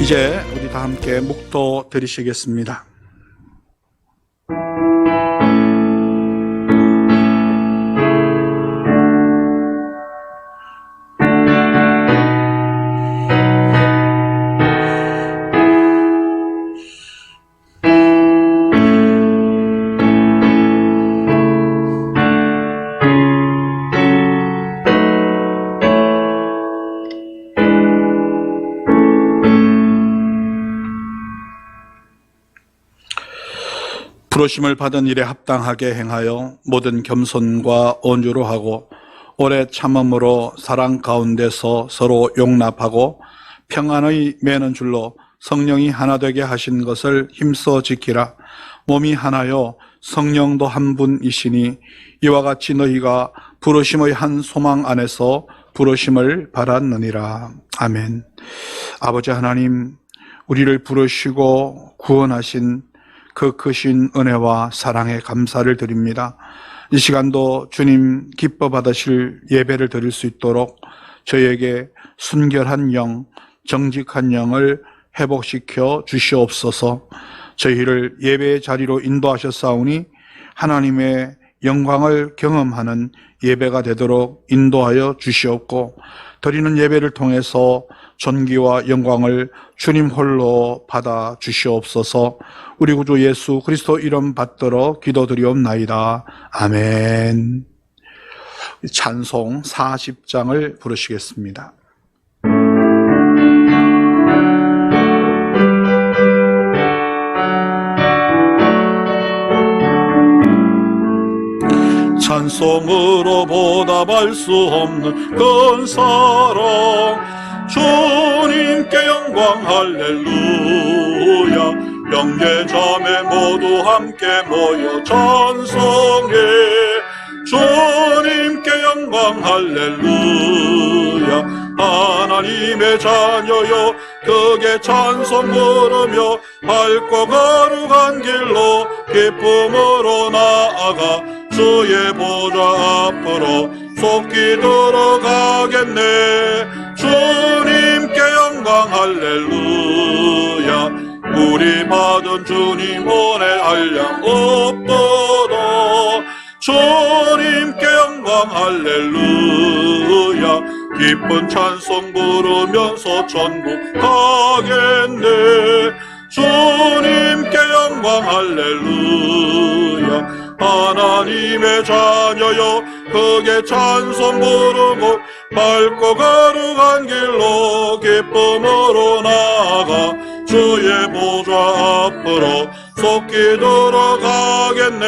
이제 우리 다 함께 묵도 드리시겠습니다. 부르심을 받은 일에 합당하게 행하여 모든 겸손과 온유로 하고 오래 참음으로 사랑 가운데서 서로 용납하고 평안의 매는 줄로 성령이 하나 되게 하신 것을 힘써 지키라. 몸이 하나요 성령도 한 분이시니 이와 같이 너희가 부르심의 한 소망 안에서 부르심을 받았느니라. 아멘. 아버지 하나님, 우리를 부르시고 구원하신 그 크신 은혜와 사랑에 감사를 드립니다. 이 시간도 주님 기뻐 받으실 예배를 드릴 수 있도록 저희에게 순결한 영, 정직한 영을 회복시켜 주시옵소서. 저희를 예배의 자리로 인도하셨사오니 하나님의 영광을 경험하는 예배가 되도록 인도하여 주시옵고, 드리는 예배를 통해서 존귀와 영광을 주님 홀로 받아 주시옵소서. 우리 구주 예수 그리스도 이름 받들어 기도드리옵나이다. 아멘. 찬송 40장을 부르시겠습니다. 찬송으로 보답할 수 없는 큰 사랑, 주님께 영광 할렐루야. 형제자매 모두 함께 모여 찬송해. 주님께 영광 할렐루야. 하나님의 자녀여 크게 찬송 부르며 밝고 거룩한 길로 기쁨으로 나아가 주의 보좌 앞으로 속히 들어가겠네. 주님께 영광 할렐루야. 우리 받은 주님 은혜 한량 없도록 주님께 영광 할렐루야. 기쁜 찬송 부르면서 천국 가겠네. 주님께 영광 할렐루야. 하나님의 자녀여 크게 찬송 부르고 밝고 거룩한 길로 기쁨으로 나아가 주의 보좌 앞으로 속히 들어가겠네.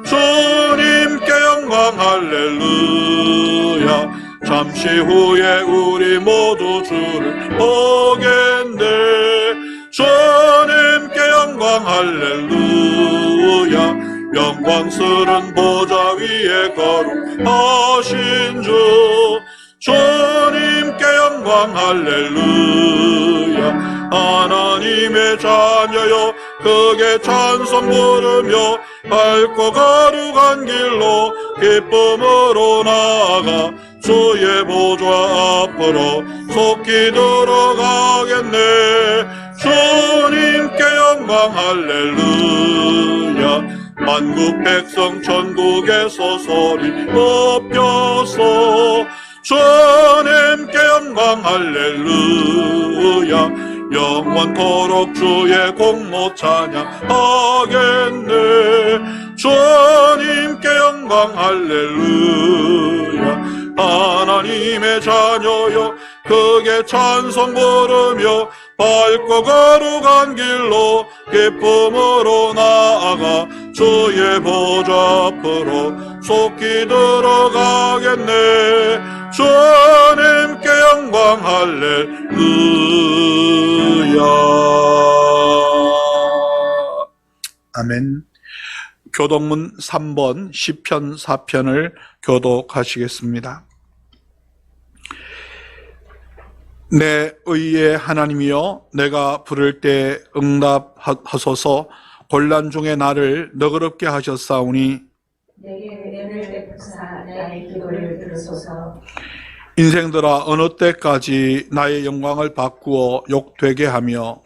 주님께 영광 할렐루야. 잠시 후에 우리 모두 주를 보겠네. 주님께 영광 할렐루야. 영광스런 보좌 위에 거룩하신 주 주님께 영광 할렐루야. 하나님의 자녀여 크게 찬송 부르며 밝고 거룩한 길로 기쁨으로 나아가 주의 보좌 앞으로 속히 들어가겠네. 주님께 영광 할렐루야. 만국 백성 천국에서 소리 높여서 주님께 영광 할렐루야. 영원토록 주의 공모 찬양하겠네. 주님께 영광 할렐루야. 하나님의 자녀여 크게 찬송 부르며 밝고 거룩한 길로 기쁨으로 나아가 주의 보좌 앞으로 속히 들어가겠네. 주님께 영광 할렐루야. 아멘. 교독문 3번 시편 4편을 교독하시겠습니다. 내 의의 하나님이여 내가 부를 때 응답하소서. 곤란 중에 나를 너그럽게 하셨사오니 내게 은혜를 베푸사 나의 기도를 들으소서. 인생들아 어느 때까지 나의 영광을 바꾸어 욕되게 하며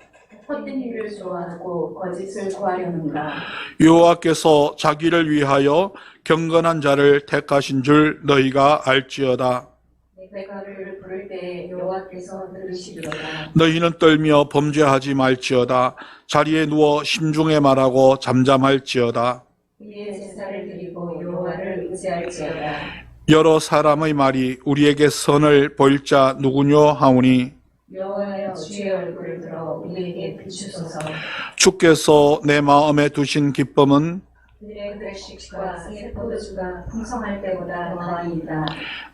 헛된 일을 좋아하고 거짓을 구하려는가. 여호와께서 자기를 위하여 경건한 자를 택하신 줄 너희가 알지어다. 내가 그를 부를 때 여호와께서 들으시리로다. 너희는 떨며 범죄하지 말지어다. 자리에 누워 심중에 말하고 잠잠할지어다. 위에 제사를 드리고 여호와를 의지할지어다. 여러 사람의 말이 우리에게 선을 보일 자 누구뇨 하오니 여호와여 주의 얼굴을 들어 우리에게 비추소서. 주께서 내 마음에 두신 기쁨은 그들의 결식과 새 포도주가 풍성할 때보다 더하니이다.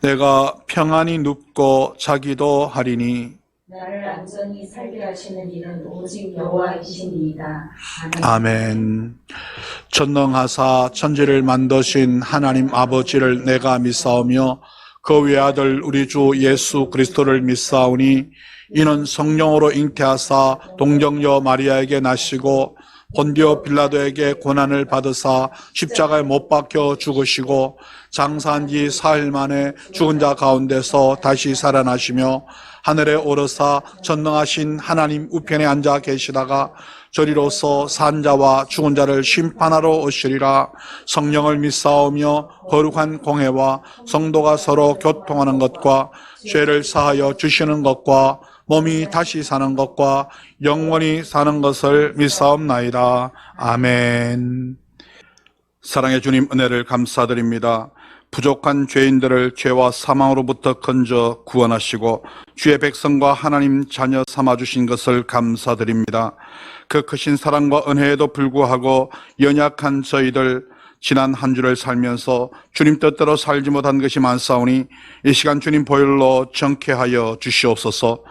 내가 평안히 눕고 자기도 하리니. 나를 안전히 살게 하시는 이는 오직 여호와이시니이다. 아멘. 전능하사 천지를 만드신 하나님 아버지를 내가 믿사오며 그 외아들 우리 주 예수 그리스도를 믿사오니 이는 성령으로 잉태하사 동정녀 마리아에게 나시고 본디오 빌라도에게 고난을 받으사 십자가에 못 박혀 죽으시고 장사한 지 사흘 만에 죽은 자 가운데서 다시 살아나시며 하늘에 오르사 전능하신 하나님 우편에 앉아 계시다가 저리로서 산 자와 죽은 자를 심판하러 오시리라. 성령을 믿사오며 거룩한 공회와 성도가 서로 교통하는 것과 죄를 사하여 주시는 것과 몸이 다시 사는 것과 영원히 사는 것을 믿사옵나이다. 아멘. 사랑의 주님 은혜를 감사드립니다. 부족한 죄인들을 죄와 사망으로부터 건져 구원하시고 주의 백성과 하나님 자녀 삼아주신 것을 감사드립니다. 그 크신 사랑과 은혜에도 불구하고 연약한 저희들 지난 한 주를 살면서 주님 뜻대로 살지 못한 것이 많사오니 이 시간 주님 보혈로 정케하여 주시옵소서.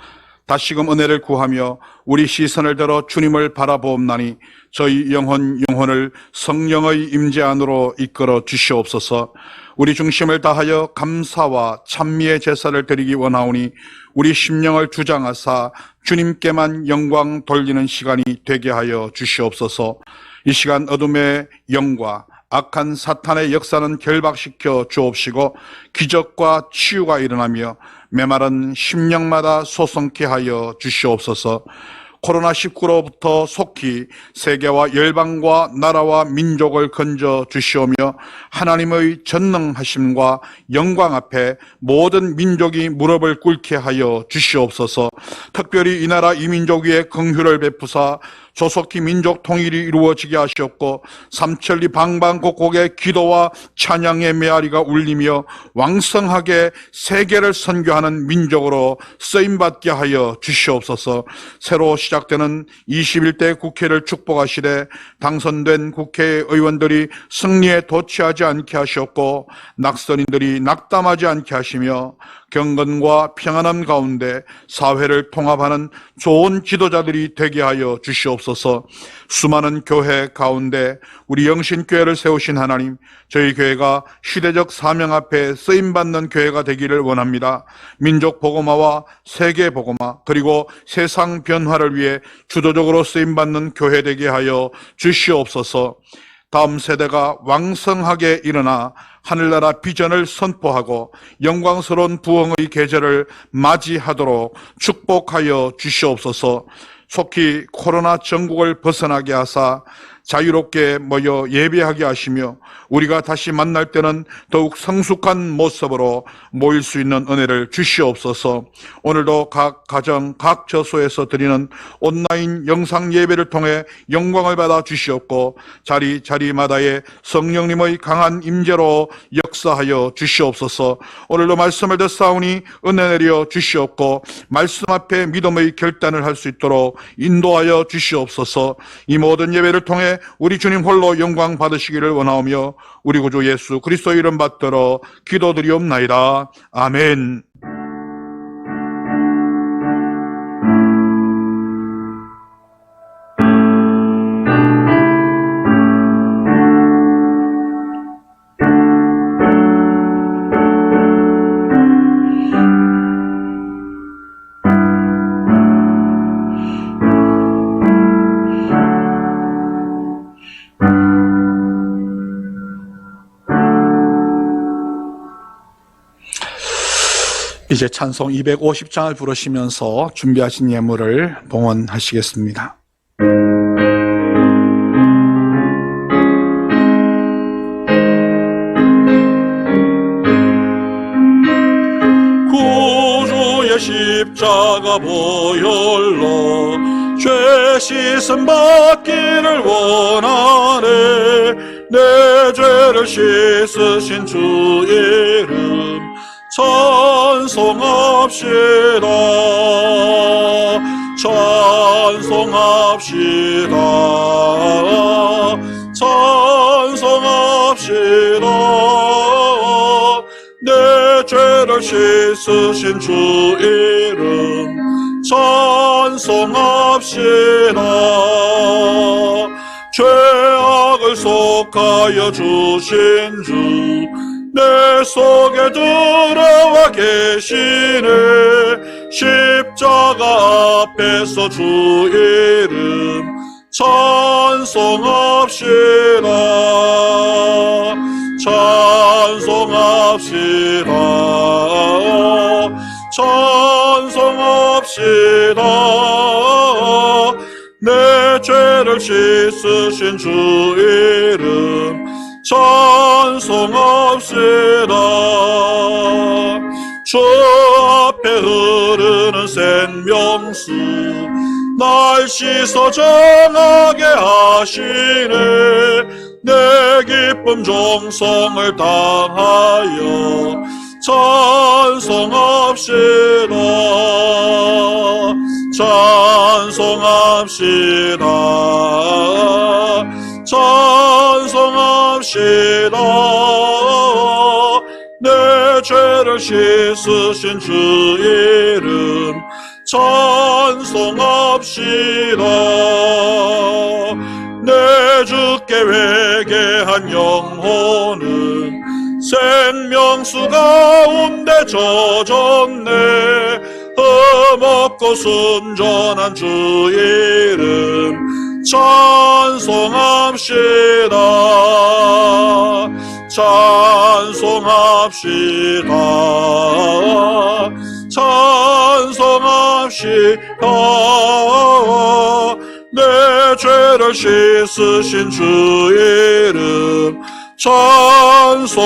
다시금 은혜를 구하며 우리 시선을 들어 주님을 바라보옵나니 저희 영혼을 성령의 임재 안으로 이끌어 주시옵소서. 우리 중심을 다하여 감사와 찬미의 제사를 드리기 원하오니 우리 심령을 주장하사 주님께만 영광 돌리는 시간이 되게 하여 주시옵소서. 이 시간 어둠의 영과 악한 사탄의 역사는 결박시켜 주옵시고 기적과 치유가 일어나며 메마른 심령마다 소성케 하여 주시옵소서. 코로나19로부터 속히 세계와 열방과 나라와 민족을 건져 주시오며 하나님의 전능하심과 영광 앞에 모든 민족이 무릎을 꿇게 하여 주시옵소서. 특별히 이 나라 이 민족 위에 긍휼을 베푸사 조속히 민족 통일이 이루어지게 하시옵고 삼천리 방방곡곡에 기도와 찬양의 메아리가 울리며 왕성하게 세계를 선교하는 민족으로 쓰임받게 하여 주시옵소서. 새로 시작되는 21대 국회를 축복하시되 당선된 국회의원들이 승리에 도취하지 않게 하시옵고 낙선인들이 낙담하지 않게 하시며 경건과 평안함 가운데 사회를 통합하는 좋은 지도자들이 되게 하여 주시옵소서. 수많은 교회 가운데 우리 영신교회를 세우신 하나님, 저희 교회가 시대적 사명 앞에 쓰임받는 교회가 되기를 원합니다. 민족 복음화와 세계 복음화 그리고 세상 변화를 위해 주도적으로 쓰임받는 교회 되게 하여 주시옵소서. 다음 세대가 왕성하게 일어나 하늘나라 비전을 선포하고 영광스러운 부흥의 계절을 맞이하도록 축복하여 주시옵소서. 속히 코로나 전국을 벗어나게 하사 자유롭게 모여 예배하게 하시며 우리가 다시 만날 때는 더욱 성숙한 모습으로 모일 수 있는 은혜를 주시옵소서. 오늘도 각 가정, 각 저소에서 드리는 온라인 영상 예배를 통해 영광을 받아 주시옵고 자리마다의 성령님의 강한 임재로 역사하여 주시옵소서. 오늘도 말씀을 듣사오니 은혜 내려 주시옵고 말씀 앞에 믿음의 결단을 할 수 있도록 인도하여 주시옵소서. 이 모든 예배를 통해 우리 주님 홀로 영광 받으시기를 원하오며 우리 구주 예수 그리스도 이름 받들어 기도드리옵나이다. 아멘. 이제 찬송 250장을 부르시면서 준비하신 예물을 봉헌하시겠습니다. 구주의 십자가 보혈로 죄 씻음 받기를 원하네. 내 죄를 씻으신 주 이름 찬송합시다. 찬송합시다. 찬송합시다. 내 죄를 씻으신 주 이름 찬송합시다. 죄악을 속하여 주신 주 내 속에 들어와 계시네. 십자가 앞에서 주 이름 찬송합시다. 찬송합시다. 찬송합시다. 내 죄를 씻으신 주 이름 찬송합시다. 주 앞에 흐르는 생명수 날 씻어 정하게 하시네. 내 기쁨 종성을 당하여 찬송합시다. 찬송합시다. 찬송합시다. 내 죄를 씻으신 주 이름 찬송합시다. 내 주께 회개한 영혼은 생명수 가운데 젖었네. 흠없고 순전한 주 이름 찬송합시다. 찬송합시다. 찬송합시다. 내 죄를 씻으신 주 이름 찬송합시다.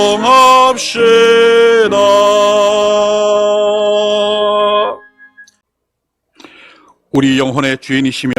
우리 영혼의 주인이시며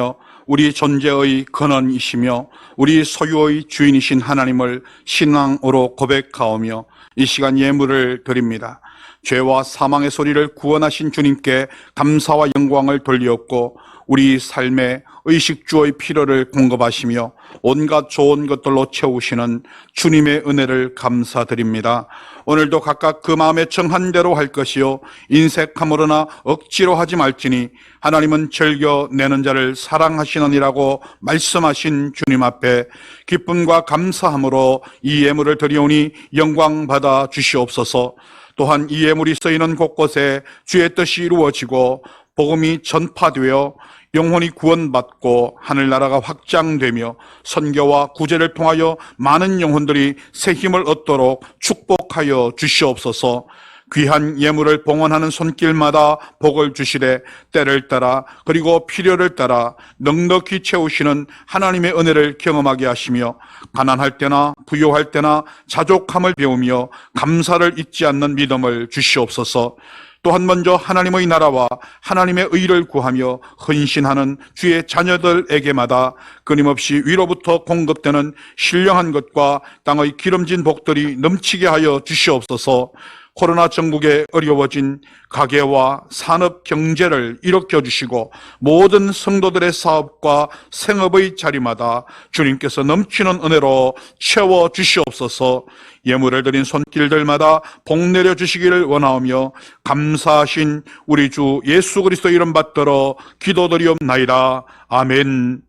우리 존재의 근원이시며 우리 소유의 주인이신 하나님을 신앙으로 고백하오며 이 시간 예물을 드립니다. 죄와 사망의 소리를 구원하신 주님께 감사와 영광을 돌리었고 우리 삶에 의식주의 필요를 공급하시며 온갖 좋은 것들로 채우시는 주님의 은혜를 감사드립니다. 오늘도 각각 그 마음에 정한 대로 할 것이요 인색함으로나 억지로 하지 말지니 하나님은 즐겨 내는 자를 사랑하시느니라고 말씀하신 주님 앞에 기쁨과 감사함으로 이 예물을 드리오니 영광 받아 주시옵소서. 또한 이 예물이 쓰이는 곳곳에 주의 뜻이 이루어지고 복음이 전파되어 영혼이 구원받고 하늘나라가 확장되며 선교와 구제를 통하여 많은 영혼들이 새 힘을 얻도록 축복하여 주시옵소서. 귀한 예물을 봉헌하는 손길마다 복을 주시되 때를 따라 그리고 필요를 따라 넉넉히 채우시는 하나님의 은혜를 경험하게 하시며 가난할 때나 부요할 때나 자족함을 배우며 감사를 잊지 않는 믿음을 주시옵소서. 또한 먼저 하나님의 나라와 하나님의 의를 구하며 헌신하는 주의 자녀들에게마다 끊임없이 위로부터 공급되는 신령한 것과 땅의 기름진 복들이 넘치게 하여 주시옵소서. 코로나 전국에 어려워진 가계와 산업 경제를 일으켜 주시고 모든 성도들의 사업과 생업의 자리마다 주님께서 넘치는 은혜로 채워 주시옵소서. 예물을 드린 손길들마다 복 내려 주시기를 원하오며 감사하신 우리 주 예수 그리스도 이름 받들어 기도드리옵나이다. 아멘.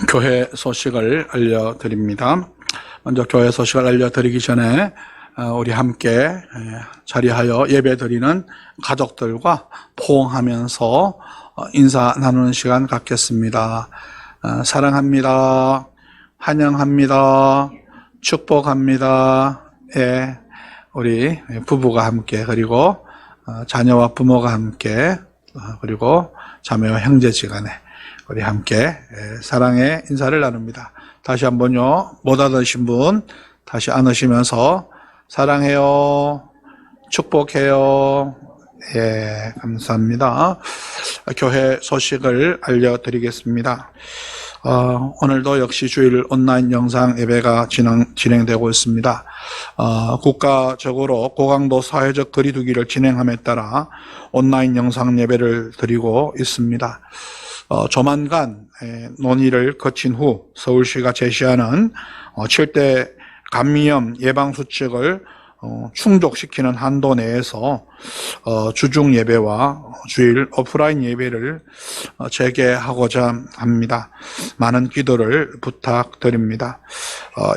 교회 소식을 알려드립니다. 먼저 교회 소식을 알려드리기 전에 우리 함께 자리하여 예배드리는 가족들과 포옹하면서 인사 나누는 시간 갖겠습니다. 사랑합니다. 환영합니다. 축복합니다. 예, 우리 부부가 함께, 그리고 자녀와 부모가 함께, 그리고 자매와 형제지간에 우리 함께 사랑의 인사를 나눕니다. 다시 한번요, 못 안으신 분 다시 안으시면서 사랑해요, 축복해요. 예, 감사합니다. 교회 소식을 알려드리겠습니다. 오늘도 역시 주일 온라인 영상 예배가 진행되고 있습니다. 국가적으로 고강도 사회적 거리두기를 진행함에 따라 온라인 영상 예배를 드리고 있습니다. 조만간 논의를 거친 후 서울시가 제시하는 7대 감염 예방 수칙을 충족시키는 한도 내에서 주중 예배와 주일 오프라인 예배를 재개하고자 합니다. 많은 기도를 부탁드립니다.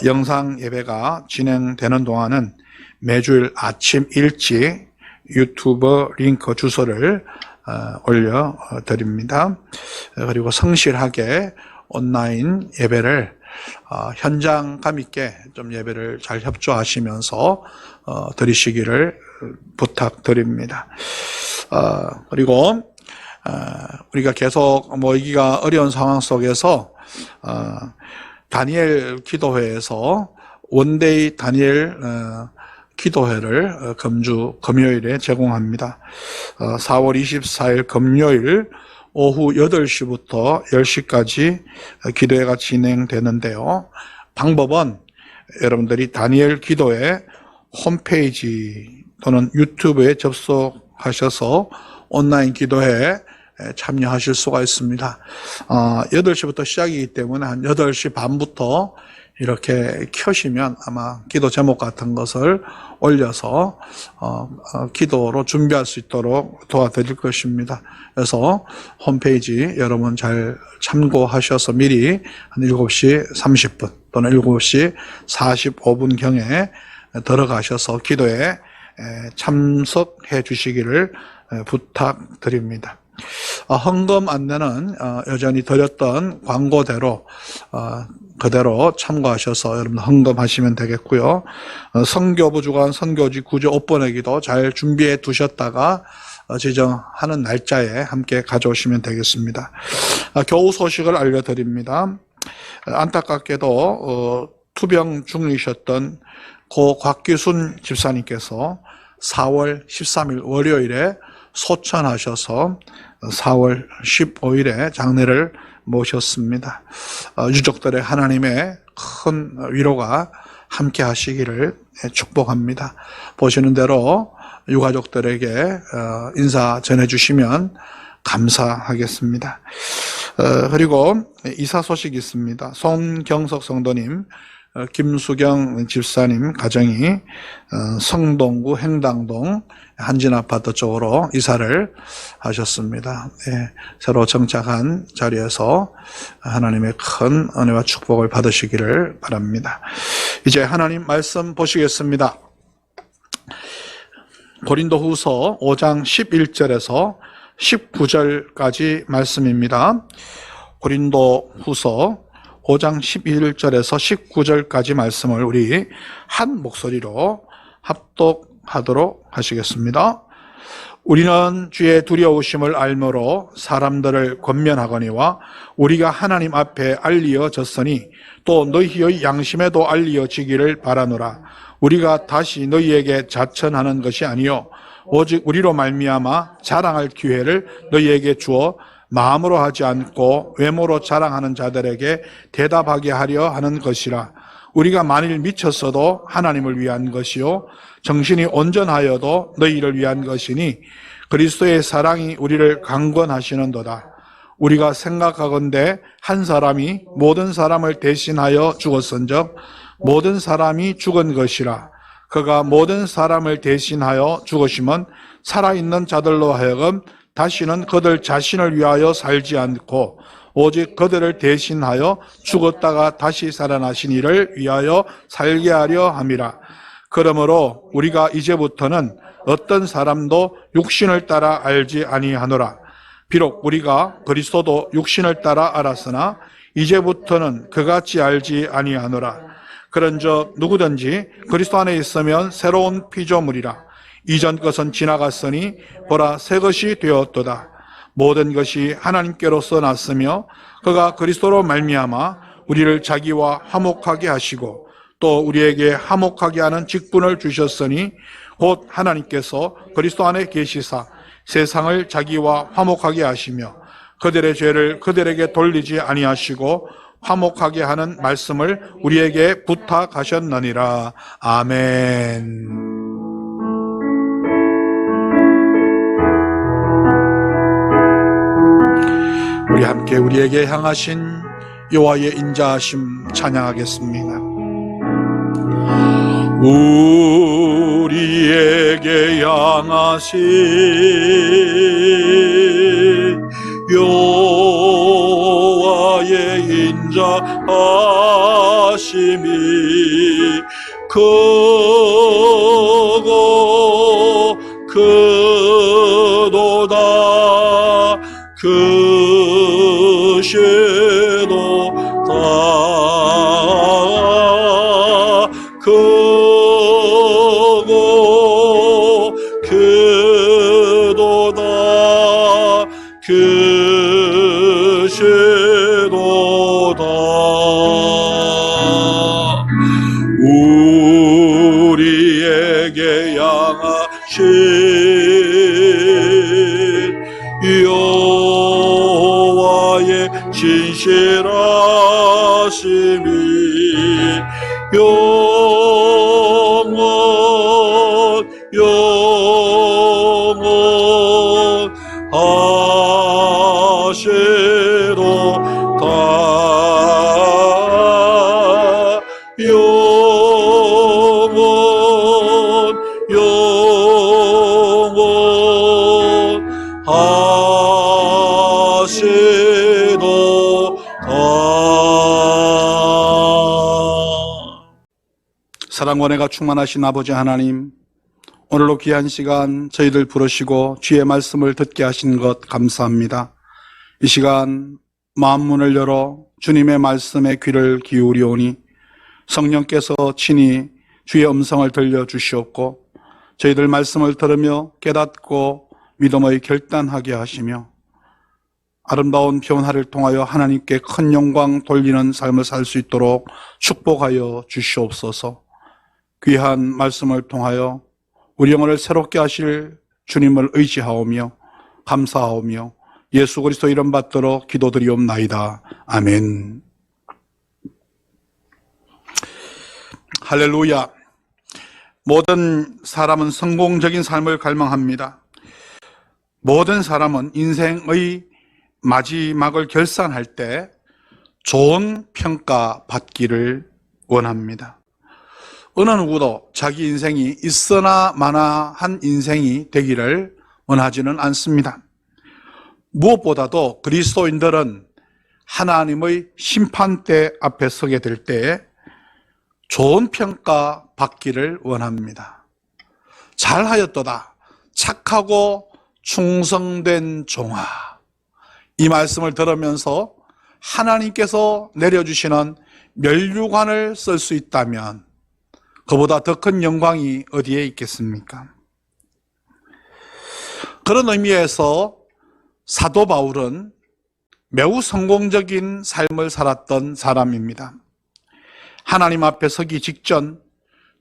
영상 예배가 진행되는 동안은 매주일 아침 일찍 유튜브 링크 주소를 올려드립니다. 그리고 성실하게 온라인 예배를 현장감 있게 좀 예배를 잘 협조하시면서 드리시기를 부탁드립니다. 그리고 우리가 계속 모이기가 어려운 상황 속에서 다니엘 기도회에서 원데이 다니엘 기도회를 금요일에 제공합니다. 4월 24일 금요일 오후 8시부터 10시까지 기도회가 진행되는데요. 방법은 여러분들이 다니엘 기도회 홈페이지 또는 유튜브에 접속하셔서 온라인 기도회에 참여하실 수가 있습니다. 8시부터 시작이기 때문에 한 8시 반부터 이렇게 켜시면 아마 기도 제목 같은 것을 올려서 기도로 준비할 수 있도록 도와드릴 것입니다. 그래서 홈페이지 여러분 잘 참고하셔서 미리 한 7시 30분 또는 7시 45분경에 들어가셔서 기도에 참석해 주시기를 부탁드립니다. 헌금 안내는 여전히 드렸던 광고대로 그대로 참고하셔서 여러분 헌금하시면 되겠고요. 선교부 주관 선교지 구조 옷보내기도 잘 준비해 두셨다가 지정하는 날짜에 함께 가져오시면 되겠습니다. 교우 소식을 알려드립니다. 안타깝게도 투병 중이셨던 고 곽기순 집사님께서 4월 13일 월요일에 소천하셔서 4월 15일에 장례를 모셨습니다. 유족들의 하나님의 큰 위로가 함께 하시기를 축복합니다. 보시는 대로 유가족들에게 인사 전해주시면 감사하겠습니다. 그리고 이사 소식이 있습니다. 손경석 성도님, 김수경 집사님 가정이 성동구 행당동 한진아파트 쪽으로 이사를 하셨습니다. 예, 새로 정착한 자리에서 하나님의 큰 은혜와 축복을 받으시기를 바랍니다. 이제 하나님 말씀 보시겠습니다. 고린도후서 5장 11절에서 19절까지 말씀입니다. 고린도후서 5장 11절에서 19절까지 말씀을 우리 한 목소리로 합독하도록 하시겠습니다. 우리는 주의 두려우심을 알므로 사람들을 권면하거니와 우리가 하나님 앞에 알리어졌으니 또 너희의 양심에도 알리어지기를 바라노라. 우리가 다시 너희에게 자천하는 것이 아니요 오직 우리로 말미암아 자랑할 기회를 너희에게 주어 마음으로 하지 않고 외모로 자랑하는 자들에게 대답하게 하려 하는 것이라. 우리가 만일 미쳤어도 하나님을 위한 것이요 정신이 온전하여도 너희를 위한 것이니 그리스도의 사랑이 우리를 강권하시는도다. 우리가 생각하건대 한 사람이 모든 사람을 대신하여 죽었은즉 모든 사람이 죽은 것이라. 그가 모든 사람을 대신하여 죽으시면 살아있는 자들로 하여금 다시는 그들 자신을 위하여 살지 않고 오직 그들을 대신하여 죽었다가 다시 살아나신 이를 위하여 살게 하려 함이라. 그러므로 우리가 이제부터는 어떤 사람도 육신을 따라 알지 아니하노라. 비록 우리가 그리스도도 육신을 따라 알았으나 이제부터는 그같이 알지 아니하노라. 그런즉 누구든지 그리스도 안에 있으면 새로운 피조물이라. 이전 것은 지나갔으니 보라 새 것이 되었도다. 모든 것이 하나님께로서 났으며 그가 그리스도로 말미암아 우리를 자기와 화목하게 하시고 또 우리에게 화목하게 하는 직분을 주셨으니 곧 하나님께서 그리스도 안에 계시사 세상을 자기와 화목하게 하시며 그들의 죄를 그들에게 돌리지 아니하시고 화목하게 하는 말씀을 우리에게 부탁하셨느니라. 아멘. 우리 함께 우리에게 향하신 여호와의 인자하심 찬양하겠습니다. 우리에게 향하신 여호와의 인자하심이 크고 크도다. 크시도다. 크고 크도다. 크시도다. 우리에게 향하신 여호와의 진실하심이 사랑과 은혜가 충만하신 아버지 하나님, 오늘로 귀한 시간 저희들 부르시고 주의 말씀을 듣게 하신 것 감사합니다. 이 시간 마음문을 열어 주님의 말씀에 귀를 기울이오니 성령께서 친히 주의 음성을 들려주시옵고 저희들 말씀을 들으며 깨닫고 믿음의 결단하게 하시며 아름다운 변화를 통하여 하나님께 큰 영광 돌리는 삶을 살 수 있도록 축복하여 주시옵소서. 귀한 말씀을 통하여 우리 영혼을 새롭게 하실 주님을 의지하오며 감사하오며 예수 그리스도 이름 받들어 기도드리옵나이다. 아멘. 할렐루야. 모든 사람은 성공적인 삶을 갈망합니다. 모든 사람은 인생의 마지막을 결산할 때 좋은 평가 받기를 원합니다. 어느 누구도 자기 인생이 있으나 마나한 인생이 되기를 원하지는 않습니다. 무엇보다도 그리스도인들은 하나님의 심판대 앞에 서게 될 때 좋은 평가 받기를 원합니다. 잘하였도다. 착하고 충성된 종아. 이 말씀을 들으면서 하나님께서 내려주시는 면류관을 쓸 수 있다면 그보다 더 큰 영광이 어디에 있겠습니까? 그런 의미에서 사도 바울은 매우 성공적인 삶을 살았던 사람입니다. 하나님 앞에 서기 직전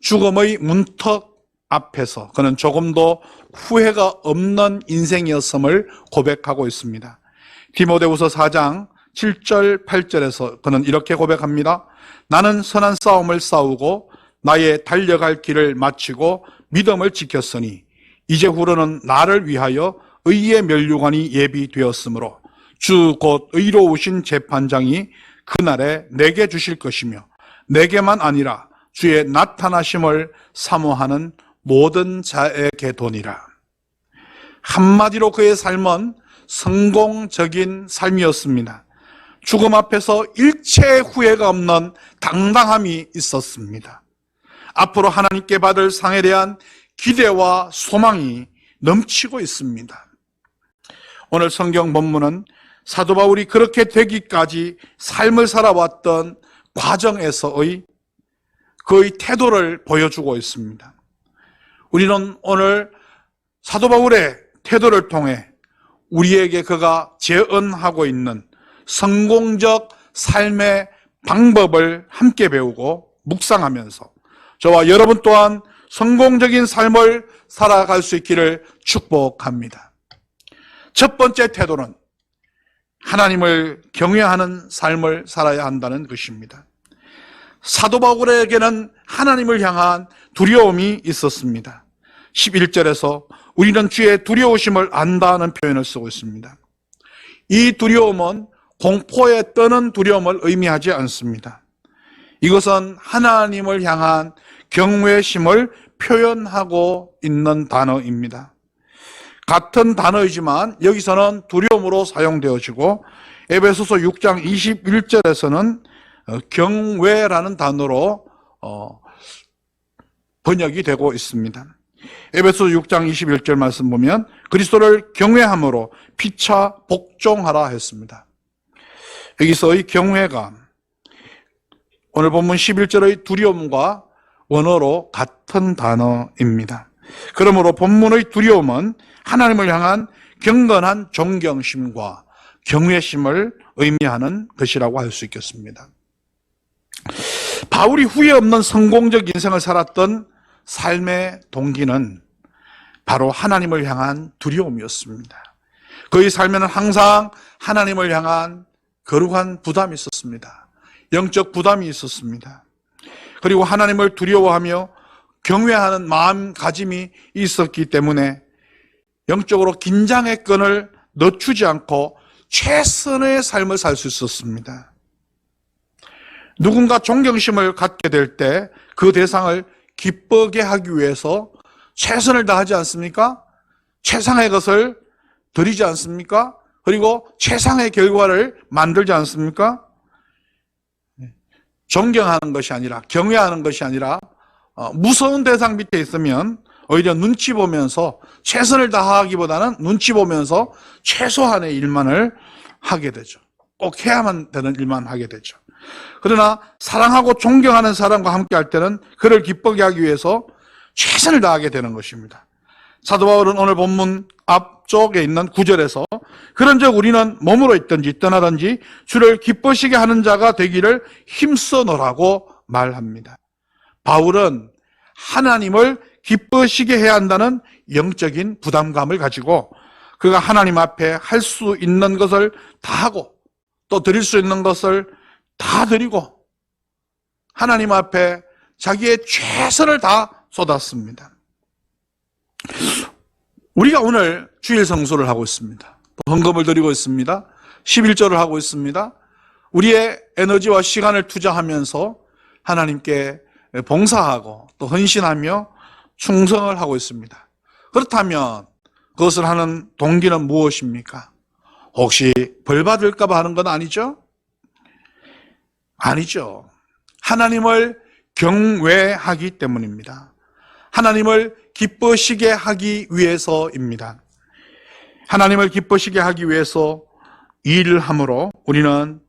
죽음의 문턱 앞에서 그는 조금도 후회가 없는 인생이었음을 고백하고 있습니다. 디모데후서 4장 7절 8절에서 그는 이렇게 고백합니다. 나는 선한 싸움을 싸우고 나의 달려갈 길을 마치고 믿음을 지켰으니 이제후로는 나를 위하여 의의 면류관이 예비되었으므로 주 곧 의로우신 재판장이 그날에 내게 주실 것이며 내게만 아니라 주의 나타나심을 사모하는 모든 자에게 도니라. 한마디로 그의 삶은 성공적인 삶이었습니다. 죽음 앞에서 일체의 후회가 없는 당당함이 있었습니다. 앞으로 하나님께 받을 상에 대한 기대와 소망이 넘치고 있습니다. 오늘 성경 본문은 사도 바울이 그렇게 되기까지 삶을 살아왔던 과정에서의 그의 태도를 보여주고 있습니다. 우리는 오늘 사도 바울의 태도를 통해 우리에게 그가 제언하고 있는 성공적 삶의 방법을 함께 배우고 묵상하면서 저와 여러분 또한 성공적인 삶을 살아갈 수 있기를 축복합니다. 첫 번째 태도는 하나님을 경외하는 삶을 살아야 한다는 것입니다. 사도 바울에게는 하나님을 향한 두려움이 있었습니다. 11절에서 우리는 주의 두려우심을 안다는 표현을 쓰고 있습니다. 이 두려움은 공포에 떠는 두려움을 의미하지 않습니다. 이것은 하나님을 향한 경외심을 표현하고 있는 단어입니다. 같은 단어이지만 여기서는 두려움으로 사용되어지고 에베소서 6장 21절에서는 경외라는 단어로 번역이 되고 있습니다. 에베소서 6장 21절 말씀 보면 그리스도를 경외함으로 피차 복종하라 했습니다. 여기서의 경외가 오늘 본문 11절의 두려움과 원어로 같은 단어입니다. 그러므로 본문의 두려움은 하나님을 향한 경건한 존경심과 경외심을 의미하는 것이라고 할 수 있겠습니다. 바울이 후회 없는 성공적 인생을 살았던 삶의 동기는 바로 하나님을 향한 두려움이었습니다. 그의 삶에는 항상 하나님을 향한 거룩한 부담이 있었습니다. 영적 부담이 있었습니다. 그리고 하나님을 두려워하며 경외하는 마음가짐이 있었기 때문에 영적으로 긴장의 끈을 늦추지 않고 최선의 삶을 살 수 있었습니다. 누군가 존경심을 갖게 될 때 그 대상을 기쁘게 하기 위해서 최선을 다하지 않습니까? 최상의 것을 드리지 않습니까? 그리고 최상의 결과를 만들지 않습니까? 존경하는 것이 아니라, 경외하는 것이 아니라 무서운 대상 밑에 있으면 오히려 눈치 보면서 최선을 다하기보다는 눈치 보면서 최소한의 일만을 하게 되죠. 꼭 해야만 되는 일만 하게 되죠. 그러나 사랑하고 존경하는 사람과 함께 할 때는 그를 기쁘게 하기 위해서 최선을 다하게 되는 것입니다. 사도 바울은 오늘 본문 앞쪽에 있는 9절에서 그런즉 우리는 몸으로 있든지 떠나든지 주를 기쁘시게 하는 자가 되기를 힘써 놓으라고 말합니다. 바울은 하나님을 기쁘시게 해야 한다는 영적인 부담감을 가지고 그가 하나님 앞에 할 수 있는 것을 다 하고 또 드릴 수 있는 것을 다 드리고 하나님 앞에 자기의 최선을 다 쏟았습니다. 우리가 오늘 주일 성수를 하고 있습니다. 또 헌금을 드리고 있습니다. 11절을 하고 있습니다. 우리의 에너지와 시간을 투자하면서 하나님께 봉사하고 또 헌신하며 충성을 하고 있습니다. 그렇다면 그것을 하는 동기는 무엇입니까? 혹시 벌 받을까 봐 하는 건 아니죠? 아니죠. 하나님을 경외하기 때문입니다. 하나님을 기쁘시게 하기 위해서입니다. 하나님을 기쁘시게 하기 위해서 일을 함으로 우리는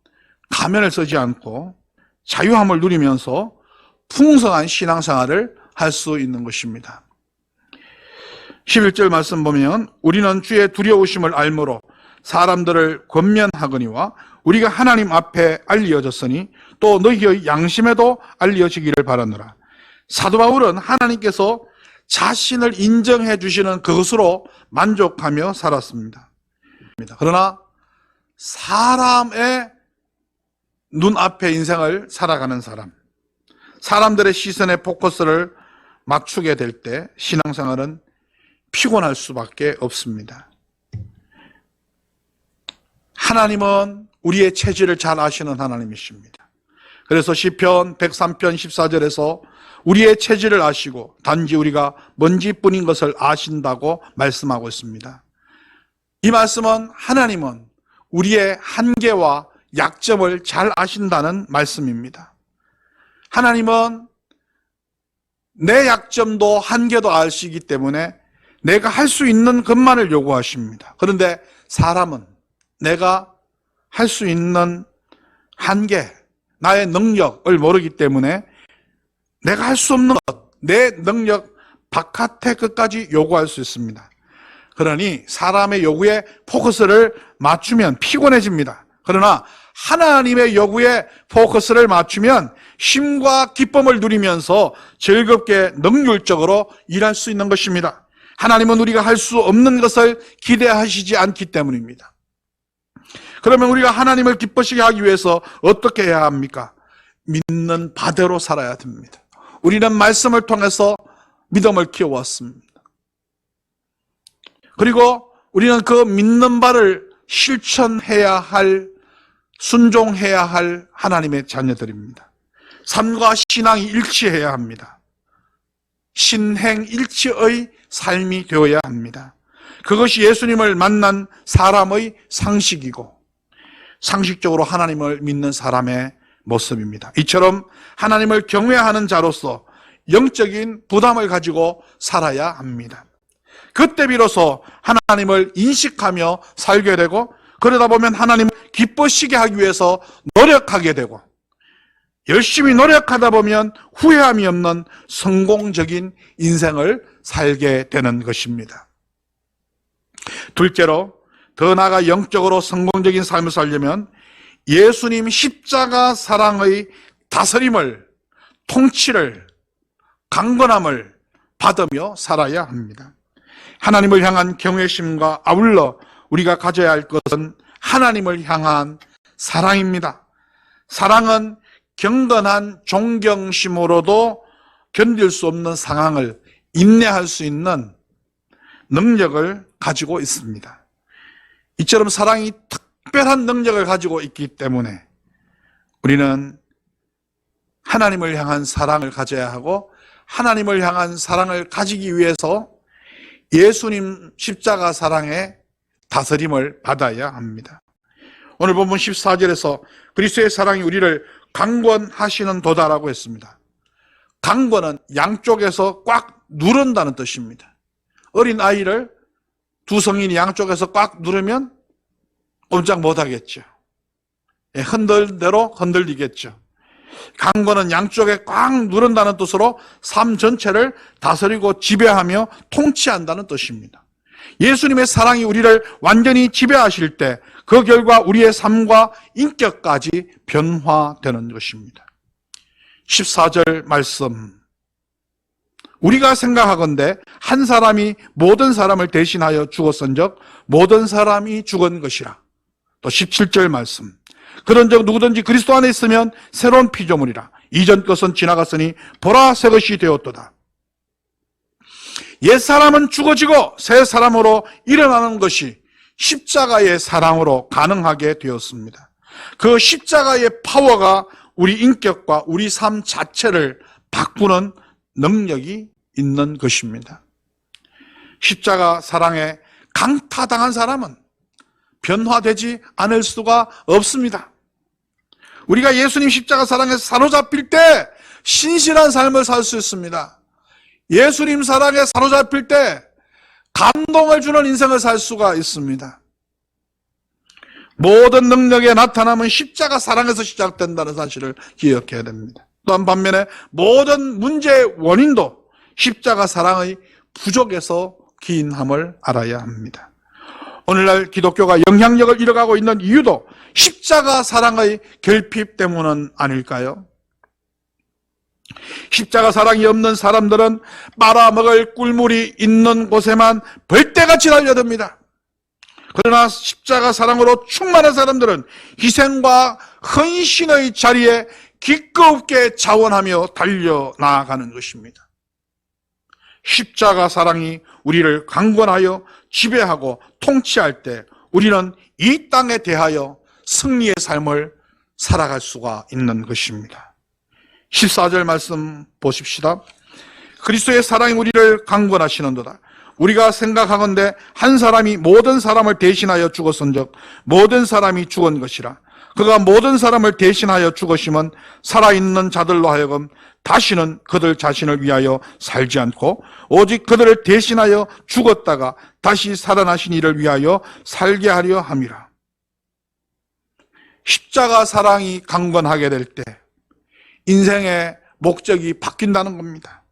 가면을 쓰지 않고 자유함을 누리면서 풍성한 신앙생활을 할 수 있는 것입니다. 11절 말씀 보면 우리는 주의 두려우심을 알므로 사람들을 권면하거니와 우리가 하나님 앞에 알려졌으니 또 너희의 양심에도 알려지기를 바라노라. 사도 바울은 하나님께서 자신을 인정해 주시는 그것으로 만족하며 살았습니다. 그러나 사람의 눈앞에 인생을 살아가는 사람, 사람들의 시선에 포커스를 맞추게 될 때 신앙생활은 피곤할 수밖에 없습니다. 하나님은 우리의 체질을 잘 아시는 하나님이십니다. 그래서 시편 103편 14절에서 우리의 체질을 아시고 단지 우리가 먼지뿐인 것을 아신다고 말씀하고 있습니다. 이 말씀은 하나님은 우리의 한계와 약점을 잘 아신다는 말씀입니다. 하나님은 내 약점도 한계도 아시기 때문에 내가 할 수 있는 것만을 요구하십니다. 그런데 사람은 내가 할 수 있는 한계, 나의 능력을 모르기 때문에 내가 할 수 없는 것, 내 능력 바깥의 것까지 요구할 수 있습니다. 그러니 사람의 요구에 포커스를 맞추면 피곤해집니다. 그러나 하나님의 요구에 포커스를 맞추면 쉼과 기쁨을 누리면서 즐겁게 능률적으로 일할 수 있는 것입니다. 하나님은 우리가 할 수 없는 것을 기대하시지 않기 때문입니다. 그러면 우리가 하나님을 기쁘시게 하기 위해서 어떻게 해야 합니까? 믿는 바대로 살아야 됩니다. 우리는 말씀을 통해서 믿음을 키워왔습니다. 그리고 우리는 그 믿는 바를 실천해야 할, 순종해야 할 하나님의 자녀들입니다. 삶과 신앙이 일치해야 합니다. 신행일치의 삶이 되어야 합니다. 그것이 예수님을 만난 사람의 상식이고 상식적으로 하나님을 믿는 사람의 모습입니다. 이처럼 하나님을 경외하는 자로서 영적인 부담을 가지고 살아야 합니다. 그때 비로소 하나님을 인식하며 살게 되고, 그러다 보면 하나님을 기쁘시게 하기 위해서 노력하게 되고, 열심히 노력하다 보면 후회함이 없는 성공적인 인생을 살게 되는 것입니다. 둘째로, 더 나아가 영적으로 성공적인 삶을 살려면 예수님 십자가 사랑의 다스림을, 통치를, 강건함을 받으며 살아야 합니다. 하나님을 향한 경외심과 아울러 우리가 가져야 할 것은 하나님을 향한 사랑입니다. 사랑은 경건한 존경심으로도 견딜 수 없는 상황을 인내할 수 있는 능력을 가지고 있습니다. 이처럼 사랑이 특별한 능력을 가지고 있기 때문에 우리는 하나님을 향한 사랑을 가져야 하고, 하나님을 향한 사랑을 가지기 위해서 예수님 십자가 사랑의 다스림을 받아야 합니다. 오늘 본문 14절에서 그리스도의 사랑이 우리를 강권하시는 도다라고 했습니다. 강권은 양쪽에서 꽉 누른다는 뜻입니다. 어린 아이를 두 성인이 양쪽에서 꽉 누르면 꼼짝 못하겠죠. 흔들 대로 흔들리겠죠. 강권은 양쪽에 꽉 누른다는 뜻으로 삶 전체를 다스리고 지배하며 통치한다는 뜻입니다. 예수님의 사랑이 우리를 완전히 지배하실 때 그 결과 우리의 삶과 인격까지 변화되는 것입니다. 14절 말씀, 우리가 생각하건대 한 사람이 모든 사람을 대신하여 죽었은즉 모든 사람이 죽은 것이라. 또 17절 말씀, 그런즉 누구든지 그리스도 안에 있으면 새로운 피조물이라. 이전 것은 지나갔으니 보라 새 것이 되었도다. 옛 사람은 죽어지고 새 사람으로 일어나는 것이 십자가의 사랑으로 가능하게 되었습니다. 그 십자가의 파워가 우리 인격과 우리 삶 자체를 바꾸는 능력이 있는 것입니다. 십자가 사랑에 강타당한 사람은 변화되지 않을 수가 없습니다. 우리가 예수님 십자가 사랑에 사로잡힐 때 신실한 삶을 살 수 있습니다. 예수님 사랑에 사로잡힐 때 감동을 주는 인생을 살 수가 있습니다. 모든 능력의 나타남은 십자가 사랑에서 시작된다는 사실을 기억해야 됩니다. 또한 반면에 모든 문제의 원인도 십자가 사랑의 부족에서 기인함을 알아야 합니다. 오늘날 기독교가 영향력을 잃어가고 있는 이유도 십자가 사랑의 결핍 때문은 아닐까요? 십자가 사랑이 없는 사람들은 빨아먹을 꿀물이 있는 곳에만 벌떼같이 달려듭니다. 그러나 십자가 사랑으로 충만한 사람들은 희생과 헌신의 자리에 기꺼우게 자원하며 달려나가는 것입니다. 십자가 사랑이 우리를 강권하여 지배하고 통치할 때 우리는 이 땅에 대하여 승리의 삶을 살아갈 수가 있는 것입니다. 14절 말씀 보십시다. 그리스도의 사랑이 우리를 강권하시는도다. 우리가 생각하건대 한 사람이 모든 사람을 대신하여 죽었은즉 모든 사람이 죽은 것이라. 그가 모든 사람을 대신하여 죽으심은 살아있는 자들로 하여금 다시는 그들 자신을 위하여 살지 않고 오직 그들을 대신하여 죽었다가 다시 살아나신 이를 위하여 살게 하려 함이라. 십자가 사랑이 강건하게 될 때 인생의 목적이 바뀐다는 겁니다.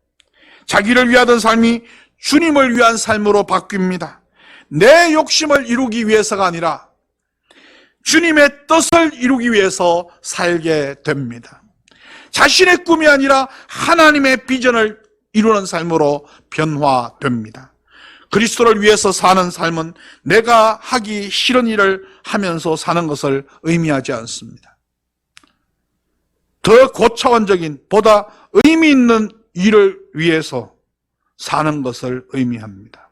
자기를 위하던 삶이 주님을 위한 삶으로 바뀝니다. 내 욕심을 이루기 위해서가 아니라 주님의 뜻을 이루기 위해서 살게 됩니다. 자신의 꿈이 아니라 하나님의 비전을 이루는 삶으로 변화됩니다. 그리스도를 위해서 사는 삶은 내가 하기 싫은 일을 하면서 사는 것을 의미하지 않습니다. 더 고차원적인, 보다 의미 있는 일을 위해서 사는 것을 의미합니다.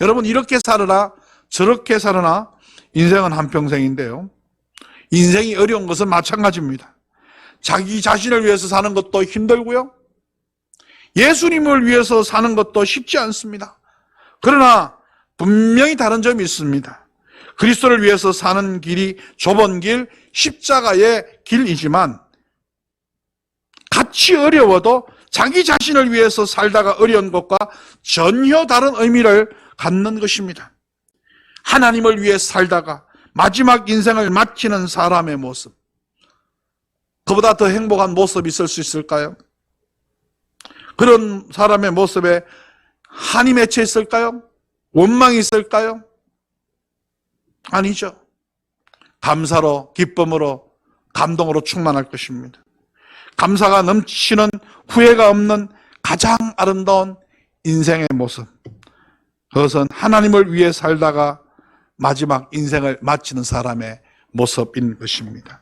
여러분, 이렇게 살으나 저렇게 살으나 인생은 한평생인데요. 인생이 어려운 것은 마찬가지입니다. 자기 자신을 위해서 사는 것도 힘들고요. 예수님을 위해서 사는 것도 쉽지 않습니다. 그러나 분명히 다른 점이 있습니다. 그리스도를 위해서 사는 길이 좁은 길, 십자가의 길이지만 같이 어려워도 자기 자신을 위해서 살다가 어려운 것과 전혀 다른 의미를 갖는 것입니다. 하나님을 위해 살다가 마지막 인생을 마치는 사람의 모습, 그보다 더 행복한 모습이 있을 수 있을까요? 그런 사람의 모습에 한이 맺혀 있을까요? 원망이 있을까요? 아니죠. 감사로, 기쁨으로, 감동으로 충만할 것입니다. 감사가 넘치는, 후회가 없는 가장 아름다운 인생의 모습, 그것은 하나님을 위해 살다가 마지막 인생을 마치는 사람의 모습인 것입니다.